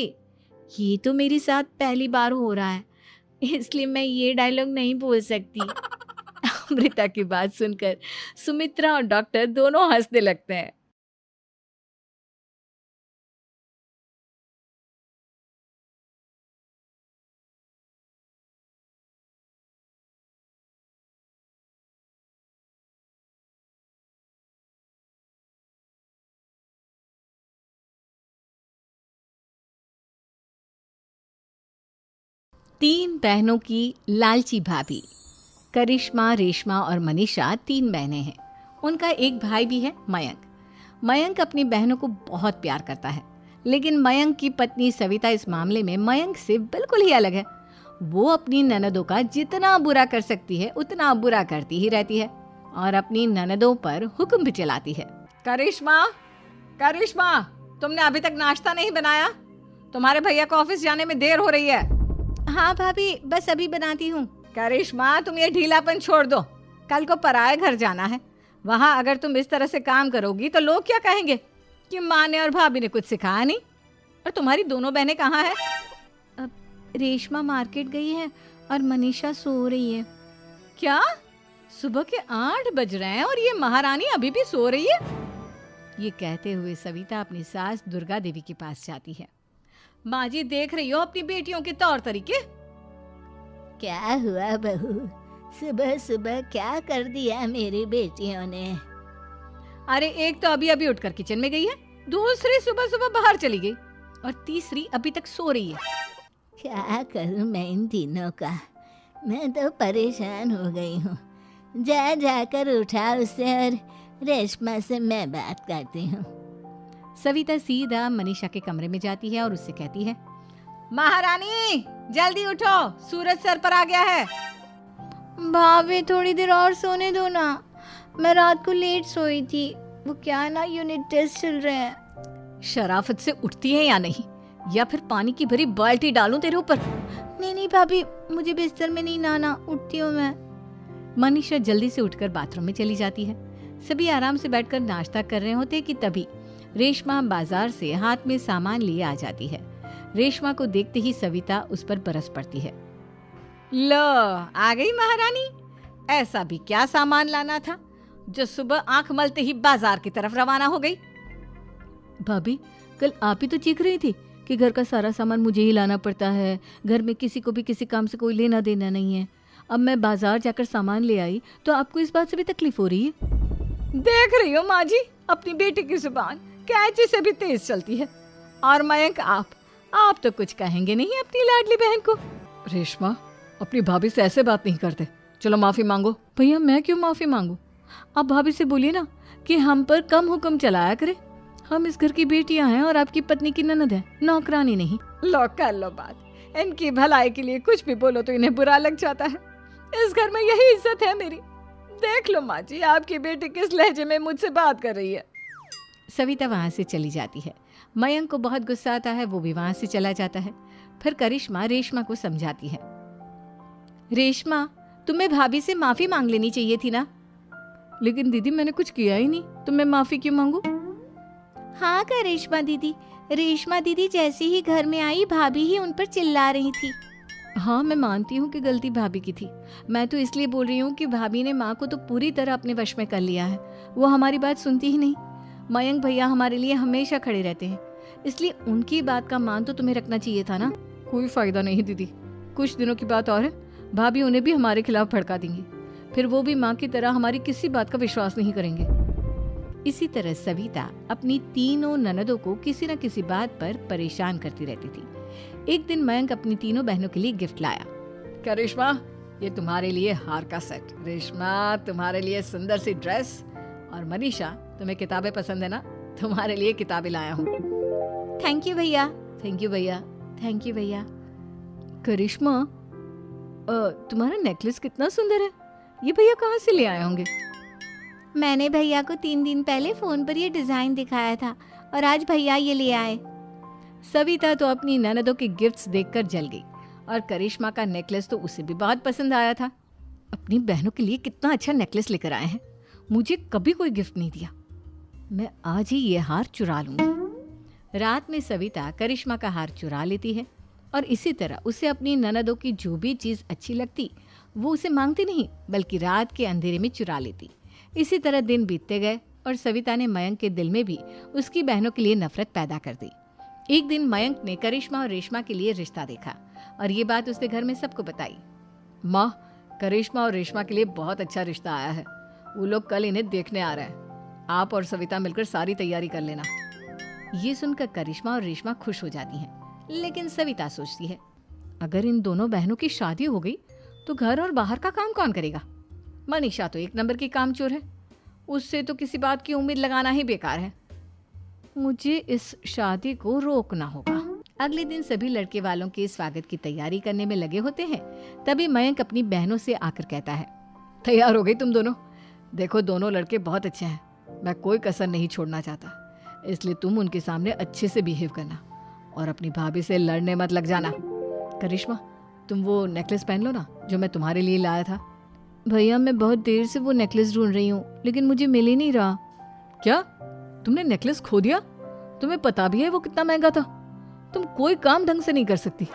Speaker 1: ये तो मेरे साथ पहली बार हो रहा है, इसलिए मैं ये डायलॉग नहीं बोल सकती। अमृता की बात सुनकर सुमित्रा और डॉक्टर दोनों हंसने लगते हैं। तीन बहनों की लालची भाभी। करिश्मा, रेशमा और मनीषा तीन बहनें हैं। उनका एक भाई भी है, मयंक। मयंक अपनी बहनों को बहुत प्यार करता है, लेकिन मयंक की पत्नी सविता इस मामले में मयंक से बिल्कुल ही अलग है। वो अपनी ननदों का जितना बुरा कर सकती है उतना बुरा करती ही रहती है और अपनी ननदों पर हुक्म भी चलाती है।
Speaker 3: करिश्मा, करिश्मा, तुमने अभी तक नाश्ता नहीं बनाया? तुम्हारे भैया को ऑफिस जाने में देर हो रही है।
Speaker 1: हाँ भाभी, बस अभी बनाती हूँ।
Speaker 3: करिश्मा, तुम ये ढीलापन छोड़ दो, कल को पराए घर जाना है। वहाँ अगर तुम इस तरह से काम करोगी तो लोग क्या कहेंगे कि माँ ने और भाभी ने कुछ सिखाया नहीं। और तुम्हारी दोनों बहनें कहाँ हैं?
Speaker 1: अब रेशमा मार्केट गई है और मनीषा सो रही है।
Speaker 3: क्या? सुबह के 8 बज रहे हैं और ये महारानी अभी भी सो रही है?
Speaker 1: ये कहते हुए सविता अपनी सास दुर्गा देवी के पास जाती है।
Speaker 3: माँ जी, देख रही हो अपनी बेटियों के तौर तरीके?
Speaker 5: क्या हुआ बहू, सुबह सुबह क्या कर दिया मेरी बेटियों ने?
Speaker 3: अरे एक तो अभी अभी उठकर किचन में गई है, दूसरी सुबह सुबह बाहर चली गई और तीसरी अभी तक सो रही है।
Speaker 5: क्या करूं मैं इन तीनों का, मैं तो परेशान हो गई हूँ। जा जाकर उठा उसे और रेशमा से मैं बात करती हूँ।
Speaker 4: सविता सीधा मनीषा के कमरे में जाती है और उससे कहती है, महारानी जल्दी उठो, सूरज सर पर आ गया है।
Speaker 1: भाभी थोड़ी देर और सोने दो ना, मैं रात को लेट सोई थी, वो क्या है ना यूनिट टेस्ट चल रहे हैं।
Speaker 3: शराफत से उठती है या नहीं, या फिर पानी की भरी बाल्टी डालूं तेरे ऊपर?
Speaker 1: नहीं भाभी, मुझे बिस्तर में नहीं नहाना, उठती हूँ मैं।
Speaker 4: मनीषा जल्दी से उठकर बाथरूम में चली जाती है। सभी आराम से बैठकर नाश्ता कर रहे होते कि तभी रेशमा बाजार से हाथ में सामान लिए आ जाती है। रेशमा को देखते ही सविता उस पर बरस पड़ती है। लो आ गई महारानी, ऐसा भी क्या सामान लाना था जो सुबह आंख मलते ही बाजार की तरफ रवाना हो गई?
Speaker 1: भाभी कल आप ही तो चीख रही थी कि घर का सारा सामान मुझे ही लाना पड़ता है, घर में किसी को भी किसी काम से कोई लेना देना नहीं है। अब मैं बाजार जाकर सामान ले आई तो आपको इस बात से भी तकलीफ हो रही है?
Speaker 3: देख रही हो माँ जी, अपनी बेटी की जुबान कैंची से भी तेज चलती है। और मयंक आप तो कुछ कहेंगे नहीं अपनी लाडली बहन को। रेशमा, अपनी भाभी से ऐसे बात नहीं करते, चलो माफी मांगो।
Speaker 1: भैया मैं क्यों माफी मांगू? आप भाभी से बोलिए ना कि हम पर कम हुक्म चलाया करे। हम इस घर की बेटियां हैं और आपकी पत्नी की ननद है, नौकरानी नहीं।
Speaker 3: लो कर लो बात, इनकी भलाई के लिए कुछ भी बोलो तो इन्हें बुरा लग जाता है। इस घर में यही इज्जत है मेरी। देख लो माँ जी, आपकी बेटी किस लहजे में मुझसे बात कर रही है।
Speaker 4: सविता वहां से चली जाती है। मयंक को बहुत गुस्सा आता है, वो भी वहां से चला जाता है। फिर करिश्मा रेशमा को समझाती है, रेशमा तुम्हें भाभी से माफी मांग लेनी चाहिए थी ना।
Speaker 1: लेकिन दीदी मैंने कुछ किया ही नहीं, तो मैं माफी क्यों मांगू?
Speaker 5: हाँ करिश्मा दीदी, रेशमा दीदी जैसे ही घर में आई भाभी ही उन पर चिल्ला रही थी।
Speaker 1: हाँ मैं मानती हूँ कि गलती भाभी की थी। मैं तो इसलिए बोल रही हूँ कि भाभी ने माँ को तो पूरी तरह अपने वश में कर लिया है, वो हमारी बात सुनती ही नहीं। मयंक भैया हमारे लिए हमेशा खड़े रहते हैं, इसलिए उनकी बात का मान तो तुम्हें रखना चाहिए था ना। कोई फायदा नहीं दीदी, कुछ दिनों की बात और है, भाभी उन्हें भी हमारे खिलाफ भड़का देंगी, फिर वो भी माँ की तरह हमारी किसी बात का विश्वास नहीं करेंगे।
Speaker 4: इसी तरह सविता अपनी तीनों ननदों को किसी न किसी बात पर परेशान करती रहती थी। एक दिन मयंक अपनी तीनों बहनों के लिए गिफ्ट लाया।
Speaker 3: क्या रेशमा, ये तुम्हारे लिए हार का सेट, रेशमा तुम्हारे लिए सुंदर सी ड्रेस, और मनीषा तुम्हें किताबें पसंद है ना, तुम्हारे लिए किताबें लाया हूँ।
Speaker 5: थैंक यू भैया।
Speaker 1: थैंक यू भैया, थैंक यू भैया। करिश्मा, तुम्हारा नेकलेस कितना सुंदर है, ये भैया कहाँ से ले आए होंगे?
Speaker 5: मैंने भैया को 3 दिन पहले फोन पर ये डिजाइन दिखाया था और आज भैया ये ले आए।
Speaker 4: सविता तो अपनी ननदों के गिफ्ट्स देखकर जल गई और करिश्मा का नेकलेस तो उसे भी बहुत पसंद आया था।
Speaker 1: अपनी बहनों के लिए कितना अच्छा नेकलेस लेकर आए हैं, मुझे कभी कोई गिफ्ट नहीं दिया। मैं आज ही ये हार चुरा लूंगी।
Speaker 4: रात में सविता करिश्मा का हार चुरा लेती है और इसी तरह उसे अपनी ननदों की जो भी चीज अच्छी लगती वो उसे मांगती नहीं, बल्कि रात के अंधेरे में चुरा लेती। इसी तरह दिन बीतते गए और सविता ने मयंक के दिल में भी उसकी बहनों के लिए नफरत पैदा कर दी। एक दिन मयंक ने करिश्मा और रेशमा के लिए रिश्ता देखा और ये बात उसने घर में सबको बताई।
Speaker 3: माँ, करिश्मा और रेशमा के लिए बहुत अच्छा रिश्ता आया है, वो लोग कल इन्हें देखने आ रहे हैं, आप और सविता मिलकर सारी तैयारी कर लेना।
Speaker 4: ये सुनकर करिश्मा और रेशमा खुश हो जाती हैं, लेकिन सविता सोचती है,
Speaker 1: अगर इन दोनों बहनों की शादी हो गई तो घर और बाहर का काम कौन करेगा?
Speaker 3: मनीषा तो एक नंबर की कामचोर है, उससे तो किसी बात की उम्मीद लगाना ही बेकार है।
Speaker 1: मुझे इस शादी को रोकना होगा।
Speaker 4: अगले दिन सभी लड़के वालों के स्वागत की तैयारी करने में लगे होते हैं। तभी मयंक अपनी बहनों से आकर कहता है,
Speaker 3: तैयार हो गई तुम दोनों? देखो दोनों लड़के बहुत अच्छे हैं, मैं कोई कसर नहीं छोड़ना चाहता, इसलिए तुम उनके सामने अच्छे से बिहेव करना और अपनी भाभी से लड़ने मत लग जाना। करिश्मा, तुम वो नेकलेस पहन लो ना जो मैं तुम्हारे लिए लाया था।
Speaker 1: भैया मैं बहुत देर से वो नेकलेस ढूंढ रही हूँ, लेकिन मुझे मिल ही नहीं रहा।
Speaker 3: क्या तुमने नेकलेस खो दिया? तुम्हें पता भी है वो कितना महंगा था, तुम कोई काम ढंग से नहीं कर सकती।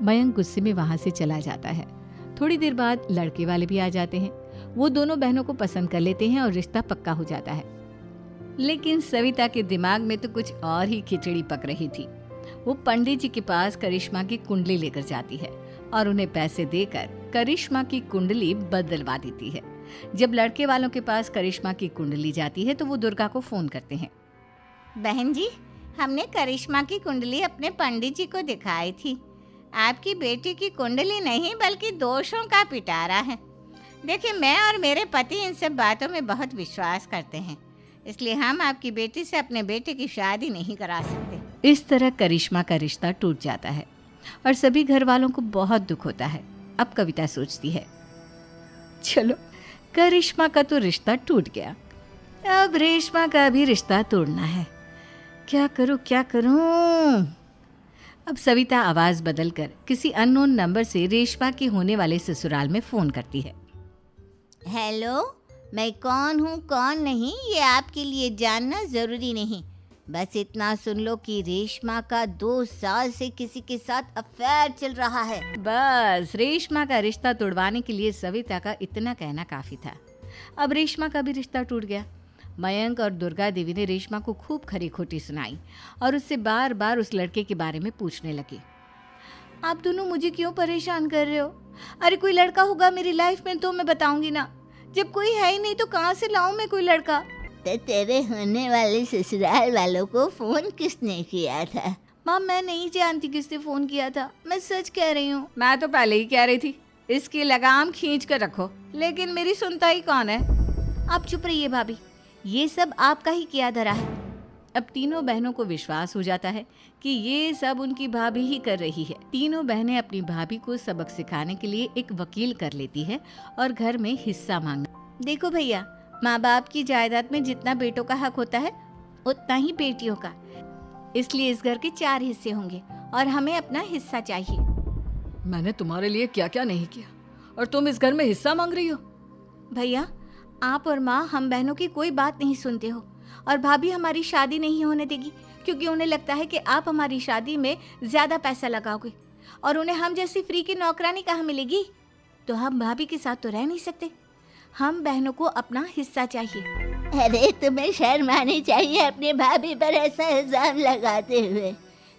Speaker 4: मयंक गुस्से में वहां से चला जाता है। थोड़ी देर बाद लड़के वाले भी आ जाते हैं। वो दोनों बहनों को पसंद कर लेते हैं और रिश्ता पक्का हो जाता है। लेकिन सविता के दिमाग में तो कुछ और ही खिचड़ी पक रही थी। वो पंडित जी के पास करिश्मा की कुंडली लेकर जाती है और उन्हें पैसे देकर करिश्मा की कुंडली बदलवा देती है। जब लड़के वालों के पास करिश्मा की कुंडली जाती है तो वो दुर्गा को फोन करते हैं।
Speaker 6: बहन जी, हमने करिश्मा की कुंडली अपने पंडित जी को दिखाई थी। आपकी बेटी की कुंडली नहीं बल्कि दोषों का पिटारा है। देखिए, मैं और मेरे पति इन सब बातों में बहुत विश्वास करते हैं। इसलिए हम आपकी बेटी से अपने बेटे की शादी नहीं करा सकते।
Speaker 4: इस तरह करिश्मा का रिश्ता टूट जाता है और सभी घर वालों को बहुत दुख होता है। अब कविता सोचती है, चलो करिश्मा का तो रिश्ता टूट गया, अब रेशमा का भी रिश्ता तोड़ना है। क्या करूं? अब सविता आवाज बदलकर किसी अननोन नंबर से रेशमा के होने वाले ससुराल में फोन करती है।
Speaker 6: हेलो, मैं कौन हूँ कौन नहीं ये आपके लिए जानना ज़रूरी नहीं, बस इतना सुन लो कि रेशमा का 2 साल से किसी के साथ अफेयर चल रहा है।
Speaker 4: बस रेशमा का रिश्ता तोड़वाने के लिए सविता का इतना कहना काफी था। अब रेशमा का भी रिश्ता टूट गया। मयंक और दुर्गा देवी ने रेशमा को खूब खरी खोटी सुनाई और उससे बार बार उस लड़के के बारे में पूछने लगी। आप दोनों मुझे क्यों परेशान कर रहे हो? अरे कोई लड़का होगा मेरी लाइफ में तो मैं बताऊंगी ना, जब कोई है ही नहीं तो कहाँ से लाऊं मैं कोई लड़का?
Speaker 6: तो तेरे होने वाले ससुराल वालों को फोन किसने किया था?
Speaker 4: माँ मैं नहीं जानती किसने फोन किया था, मैं सच कह रही हूँ। मैं तो पहले ही कह रही थी इसकी लगाम खींच कर रखो, लेकिन मेरी सुनता ही कौन है। आप चुप रहिए भाभी, ये सब आपका ही किया धरा है। अब तीनों बहनों को विश्वास हो जाता है कि ये सब उनकी भाभी ही कर रही है। तीनों बहनें अपनी भाभी को सबक सिखाने के लिए एक वकील कर लेती है और घर में हिस्सा मांगना। देखो भैया, माँ बाप की जायदाद में जितना बेटों का हक होता है उतना ही बेटियों का, इसलिए इस घर के 4 हिस्से होंगे और हमें अपना हिस्सा चाहिए।
Speaker 3: मैंने तुम्हारे लिए क्या क्या नहीं किया और तुम इस घर में हिस्सा मांग रही हो?
Speaker 4: भैया, आप और माँ हम बहनों की कोई बात नहीं सुनते हो और भाभी हमारी शादी नहीं होने देगी क्योंकि उन्हें लगता है कि आप हमारी शादी में ज्यादा पैसा लगाओगे और उन्हें हम जैसी फ्री की नौकरानी कहाँ मिलेगी। तो हम भाभी के साथ तो रह नहीं सकते, हम बहनों को अपना हिस्सा चाहिए।
Speaker 6: अरे तुम्हें शर्म आनी चाहिए अपने भाभी पर ऐसा इल्जाम लगाते हुए।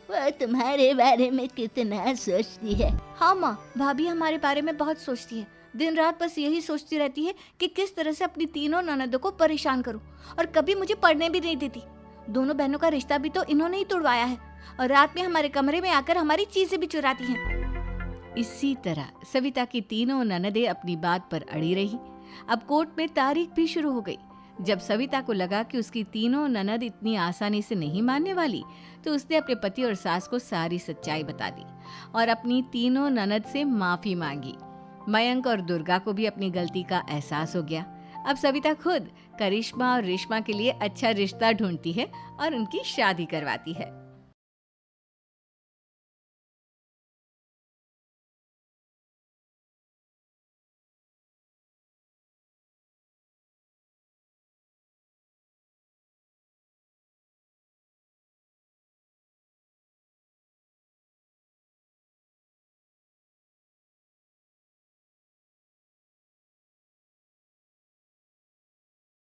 Speaker 6: वो तुम्हारे बारे में कितना सोचती है।
Speaker 4: हाँ माँ, भाभी हमारे बारे में बहुत सोचती है, दिन रात बस यही सोचती रहती है कि किस तरह से अपनी तीनों ननदों को परेशान करूं और कभी मुझे पढ़ने भी नहीं देती। दोनों बहनों का रिश्ता भी तो इन्होंने ही तोड़वाया है और रात में हमारे कमरे में आकर हमारी चीजें भी चुराती हैं। इसी तरह सविता की तीनों ननदें अपनी बात पर अड़ी रही। अब कोर्ट में तारीख भी शुरू हो गई। जब सविता को लगा कि उसकी तीनों ननद इतनी आसानी से नहीं मानने वाली, तो उसने अपने पति और सास को सारी सच्चाई बता दी और अपनी तीनों ननद से माफी मांगी। मयंक और दुर्गा को भी अपनी गलती का एहसास हो गया। अब सविता खुद करिश्मा और रेशमा के लिए अच्छा रिश्ता ढूंढती है और उनकी शादी करवाती है।